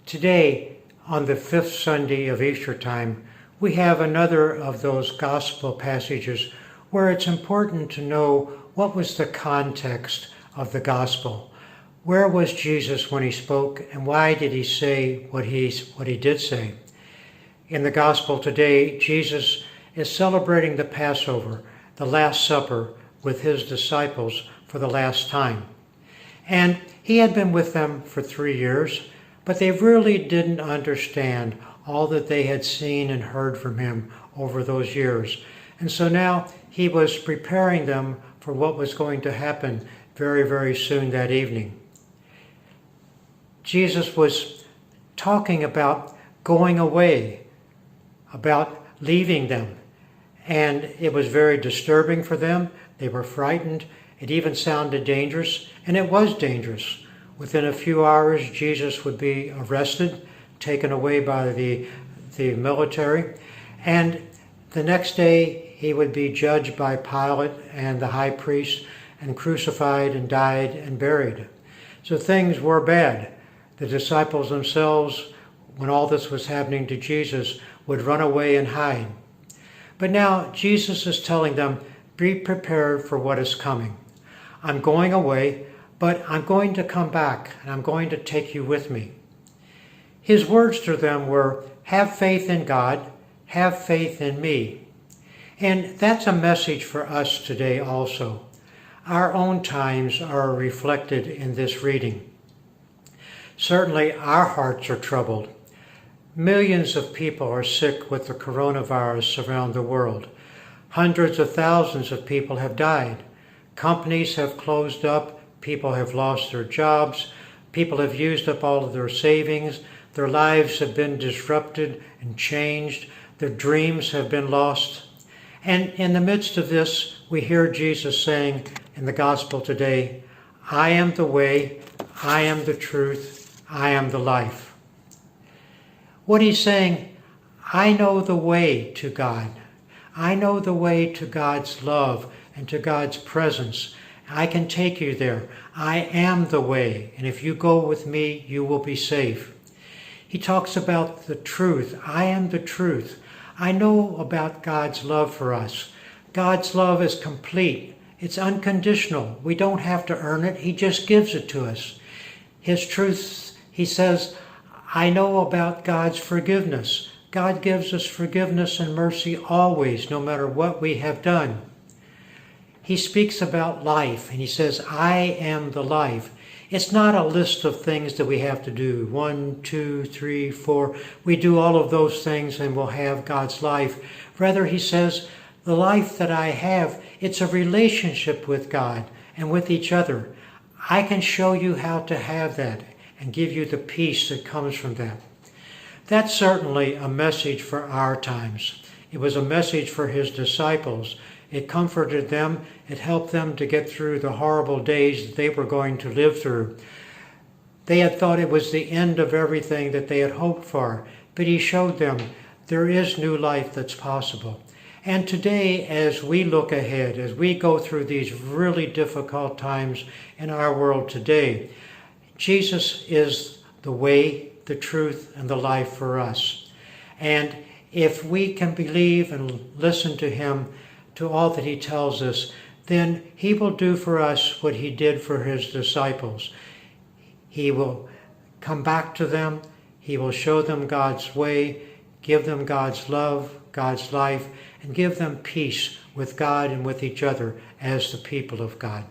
Today, on the fifth Sunday of Easter time, we have another of those gospel passages where it's important to know what was the context of the gospel. Where was Jesus when he spoke, and why did he say what he did say? In the gospel today, Jesus is celebrating the Passover, the Last Supper, with his disciples for the last time. And he had been with them for 3 years, but they really didn't understand all that they had seen and heard from him over those years. And so now he was preparing them for what was going to happen very, very soon that evening. Jesus was talking about going away, about leaving them. And it was very disturbing for them. They were frightened. It even sounded dangerous, and it was dangerous. Within a few hours, Jesus would be arrested, taken away by the military, and the next day he would be judged by Pilate and the high priest and crucified and died and buried. So things were bad. The disciples themselves, when all this was happening to Jesus, would run away and hide. But now Jesus is telling them, be prepared for what is coming. I'm going away, but I'm going to come back, and I'm going to take you with me. His words to them were, have faith in God, have faith in me. And that's a message for us today also. Our own times are reflected in this reading. Certainly our hearts are troubled. Millions of people are sick with the coronavirus around the world. Hundreds of thousands of people have died. Companies have closed up. People have lost their jobs. People have used up all of their savings. Their lives have been disrupted and changed. Their dreams have been lost. And in the midst of this, we hear Jesus saying in the gospel today, I am the way, I am the truth, I am the life. What he's saying, I know the way to God. I know the way to God's love and to God's presence. I can take you there. I am the way, and if you go with me, you will be safe. He talks about the truth. I am the truth. I know about God's love for us. God's love is complete. It's unconditional. We don't have to earn it. He just gives it to us. His truth, he says, I know about God's forgiveness. God gives us forgiveness and mercy always, no matter what we have done. He speaks about life, and he says, I am the life. It's not a list of things that we have to do. 1, 2, 3, 4. We do all of those things and we'll have God's life. Rather, he says, the life that I have, it's a relationship with God and with each other. I can show you how to have that and give you the peace that comes from that. That's certainly a message for our times. It was a message for his disciples. It comforted them. It helped them to get through the horrible days that they were going to live through. They had thought it was the end of everything that they had hoped for, but he showed them there is new life that's possible. And today, as we look ahead, as we go through these really difficult times in our world today, Jesus is the way, the truth, and the life for us. And if we can believe and listen to him, to all that he tells us, then he will do for us what he did for his disciples. He will come back to them. He will show them God's way, give them God's love, God's life, and give them peace with God and with each other as the people of God.